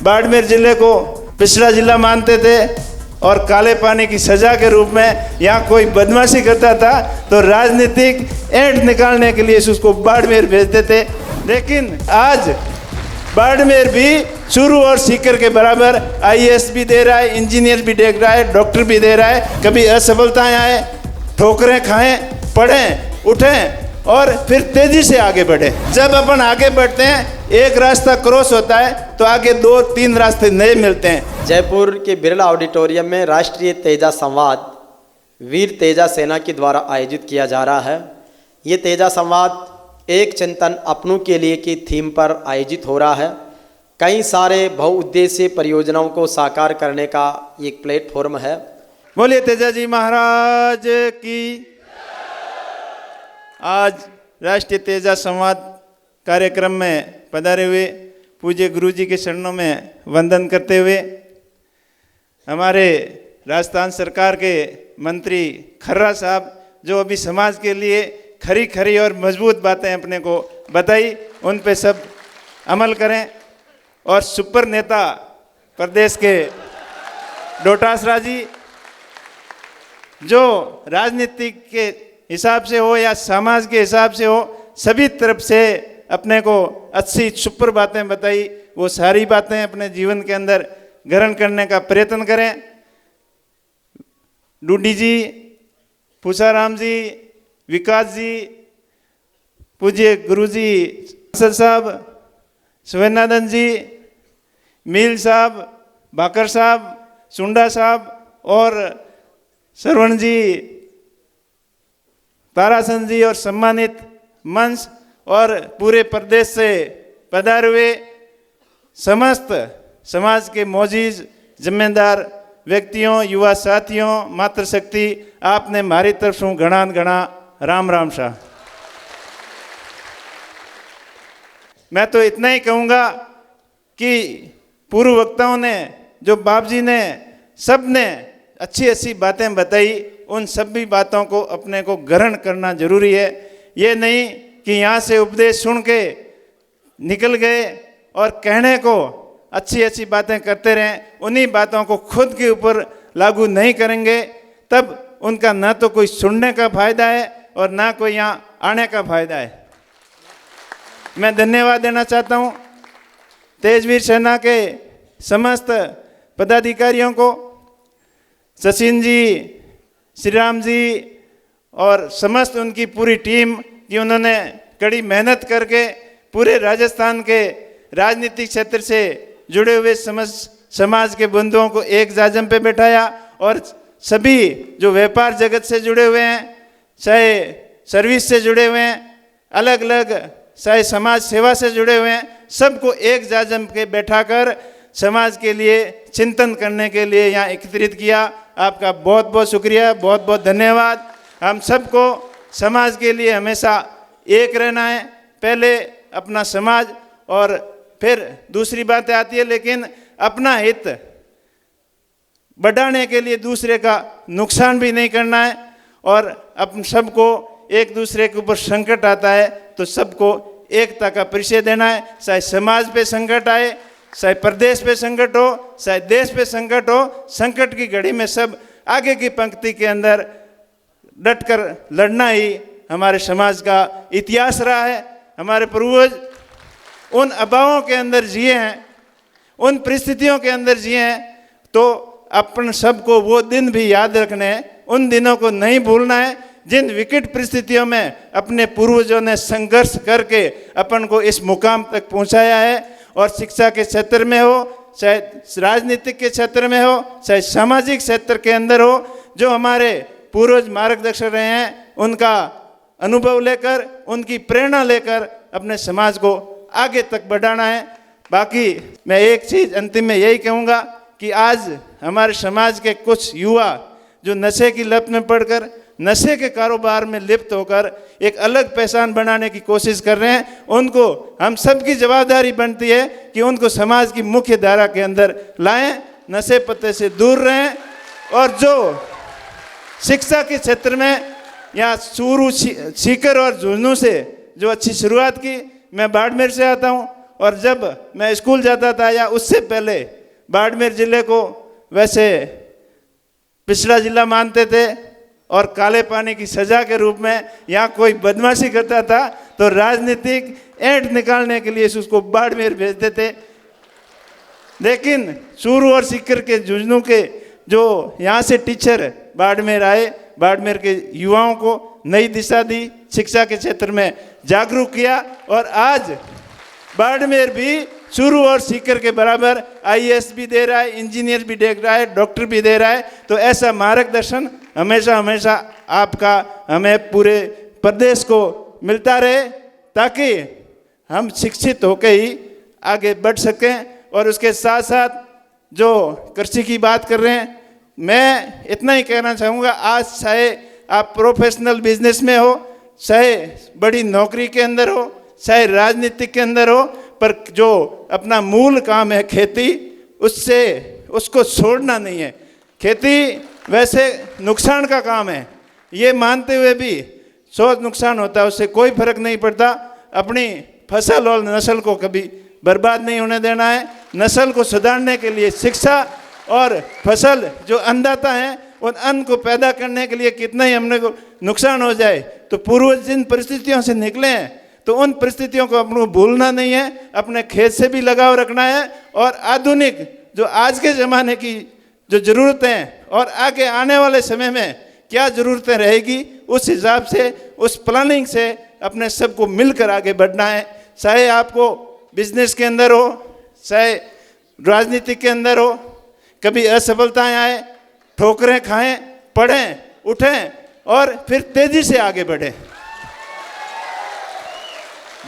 बाड़मेर जिले को पिछड़ा जिला मानते थे और काले पानी की सजा के रूप में यहाँ कोई बदमाशी करता था तो राजनीतिक एंड निकालने के लिए उसको बाड़मेर भेजते थे। लेकिन आज बाड़मेर भी चूरू और सीकर के बराबर आईएएस भी दे रहा है, इंजीनियर भी दे रहा है, डॉक्टर भी दे रहा है। कभी असफलताएं आए, ठोकरें खाएं, पढ़ें, उठें और फिर तेजी से आगे बढ़े। जब अपन आगे बढ़ते हैं, एक रास्ता क्रॉस होता है तो आगे 2-3 रास्ते नए मिलते हैं। जयपुर के बिरला ऑडिटोरियम में राष्ट्रीय तेजा संवाद वीर तेजा सेना के द्वारा आयोजित किया जा रहा है। ये तेजा संवाद एक चिंतन अपनों के लिए की थीम पर आयोजित हो रहा है। कई सारे बहुउद्देशीय परियोजनाओं को साकार करने का एक प्लेटफॉर्म है। बोलिए तेजा जी महाराज की। आज राष्ट्रीय तेजा संवाद कार्यक्रम में पधारे हुए पूज्य गुरु जी के चरणों में वंदन करते हुए हमारे राजस्थान सरकार के मंत्री खर्रा साहब जो अभी समाज के लिए खरी खरी और मजबूत बातें अपने को बताई, उन पे सब अमल करें। और सुपर नेता प्रदेश के डोटासरा जी जो राजनीति के हिसाब से हो या समाज के हिसाब से हो, सभी तरफ से अपने को अच्छी सुपर बातें बताई, वो सारी बातें अपने जीवन के अंदर ग्रहण करने का प्रयत्न करें। डूडी जी, पूछाराम जी, विकास जी, पूज्य गुरु जी साहब, सुवर्णानंद जी, मील साहब, बाकर साहब, सुंडा साहब और श्रवण जी, तारासन जी और सम्मानित मंच और पूरे प्रदेश से पधारे हुए समस्त समाज के मौजूद जिम्मेदार व्यक्तियों, युवा साथियों, मातृशक्ति, आपने मारी तरफ से घना घना राम राम शाह। मैं तो इतना ही कहूँगा कि पूर्व वक्ताओं ने, जो बाप जी ने, सब ने अच्छी अच्छी बातें बताई, उन सभी बातों को अपने को ग्रहण करना जरूरी है। ये नहीं कि यहाँ से उपदेश सुन के निकल गए और कहने को अच्छी अच्छी बातें करते रहें, उन्हीं बातों को खुद के ऊपर लागू नहीं करेंगे तब उनका ना तो कोई सुनने का फायदा है और ना कोई यहाँ आने का फायदा है। मैं धन्यवाद देना चाहता हूँ तेजवीर सेना के समस्त पदाधिकारियों को, सचिन जी, श्री राम जी और समस्त उनकी पूरी टीम कि उन्होंने कड़ी मेहनत करके पूरे राजस्थान के राजनीतिक क्षेत्र से जुड़े हुए समाज के बंधुओं को एक जाजम पे बैठाया और सभी जो व्यापार जगत से जुड़े हुए हैं, चाहे सर्विस से जुड़े हुए हैं, अलग अलग चाहे समाज सेवा से जुड़े हुए हैं, सबको एक जाजम पे बैठाकर समाज के लिए चिंतन करने के लिए यहाँ एकत्रित किया। आपका बहुत बहुत शुक्रिया, बहुत बहुत धन्यवाद। हम सबको समाज के लिए हमेशा एक रहना है, पहले अपना समाज और फिर दूसरी बातें आती है, लेकिन अपना हित बढ़ाने के लिए दूसरे का नुकसान भी नहीं करना है। और अपन सबको एक दूसरे के ऊपर संकट आता है तो सबको एकता का परिचय देना है, चाहे समाज पे संकट आए, चाहे प्रदेश पे संकट हो, चाहे देश पे संकट हो, संकट की घड़ी में सब आगे की पंक्ति के अंदर डटकर लड़ना ही हमारे समाज का इतिहास रहा है। हमारे पूर्वज उन अभावों के अंदर जिए हैं, उन परिस्थितियों के अंदर जिए हैं, तो अपन सबको वो दिन भी याद रखने हैं, उन दिनों को नहीं भूलना है जिन विकट परिस्थितियों में अपने पूर्वजों ने संघर्ष करके अपन को इस मुकाम तक पहुंचाया है। और शिक्षा के क्षेत्र में हो, चाहे राजनीतिक के क्षेत्र में हो, चाहे सामाजिक क्षेत्र के अंदर हो, जो हमारे पूर्वज मार्गदर्शक रहे हैं, उनका अनुभव लेकर, उनकी प्रेरणा लेकर अपने समाज को आगे तक बढ़ाना है। बाकी मैं एक चीज़ अंतिम में यही कहूँगा कि आज हमारे समाज के कुछ युवा जो नशे की लत में पड़कर, नशे के कारोबार में लिप्त होकर एक अलग पहचान बनाने की कोशिश कर रहे हैं, उनको हम सब की जवाबदारी बनती है कि उनको समाज की मुख्य धारा के अंदर लाएं, नशे पत्ते से दूर रहें। और जो शिक्षा के क्षेत्र में यहाँ चूरू, सीकर और झुंझुनू से जो अच्छी शुरुआत की, मैं बाड़मेर से आता हूँ और जब मैं स्कूल जाता था या उससे पहले बाड़मेर जिले को वैसे पिछड़ा जिला मानते थे और काले पानी की सजा के रूप में यहाँ कोई बदमाशी करता था तो राजनीतिक ऐंठ निकालने के लिए उसको बाड़मेर भेजते थे। लेकिन चूरू और सीकर के झुंझुनू के जो यहाँ से टीचर बाड़मेर आए, बाड़मेर के युवाओं को नई दिशा दी, शिक्षा के क्षेत्र में जागरूक किया और आज बाड़मेर भी चूरू और सीकर के बराबर आईएएस भी दे रहा है, इंजीनियर भी दे रहा है, डॉक्टर भी दे रहा है। तो ऐसा मार्गदर्शन हमेशा हमेशा आपका हमें पूरे प्रदेश को मिलता रहे ताकि हम शिक्षित होकर ही आगे बढ़ सकें। और उसके साथ साथ जो कृषि की बात कर रहे हैं, मैं इतना ही कहना चाहूँगा, आज चाहे आप प्रोफेशनल बिजनेस में हो, चाहे बड़ी नौकरी के अंदर हो, चाहे राजनीति के अंदर हो, पर जो अपना मूल काम है खेती, उसको छोड़ना नहीं है। खेती वैसे नुकसान का काम है, ये मानते हुए भी 100 नुकसान होता है, उससे कोई फर्क नहीं पड़ता। अपनी फसल और नस्ल को कभी बर्बाद नहीं होने देना है। नस्ल को सुधारने के लिए शिक्षा और फसल जो अन्नदाता हैं, उन अन्न को पैदा करने के लिए कितना ही हमने को नुकसान हो जाए तो पूर्वज जिन परिस्थितियों से निकले हैं तो उन परिस्थितियों को अपने भूलना नहीं है, अपने खेत से भी लगाव रखना है और आधुनिक जो आज के ज़माने की जो ज़रूरतें और आगे आने वाले समय में क्या ज़रूरतें रहेगी, उस हिसाब से, उस प्लानिंग से अपने सबको मिलकर आगे बढ़ना है। चाहे आपको बिजनेस के अंदर हो, चाहे राजनीति के अंदर हो, कभी असफलताएं आए, ठोकरें खाएं, पढ़ें, उठें और फिर तेजी से आगे बढ़ें।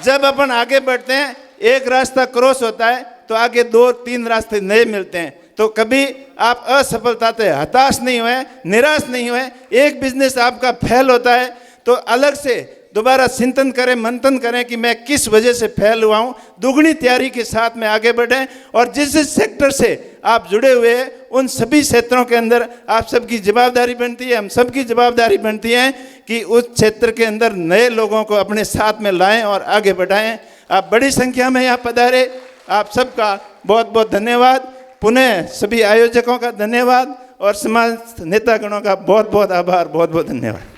जब अपन आगे बढ़ते हैं, एक रास्ता क्रॉस होता है तो आगे 2-3 रास्ते नए मिलते हैं। तो कभी आप असफलता से हताश नहीं हुए, निराश नहीं हुए। एक बिजनेस आपका फेल होता है तो अलग से दोबारा चिंतन करें, मंथन करें कि मैं किस वजह से फेल हुआ हूँ, दुगनी तैयारी के साथ में आगे बढ़ें। और जिस जिस सेक्टर से आप जुड़े हुए हैं उन सभी क्षेत्रों के अंदर आप सबकी जवाबदारी बनती है, हम सबकी जवाबदारी बनती है कि उस क्षेत्र के अंदर नए लोगों को अपने साथ में लाएं और आगे बढ़ाएं। आप बड़ी संख्या में यहाँ पधारे, आप सबका बहुत बहुत धन्यवाद। पुनः सभी आयोजकों का धन्यवाद और समाज नेतागणों का बहुत बहुत आभार, बहुत बहुत धन्यवाद।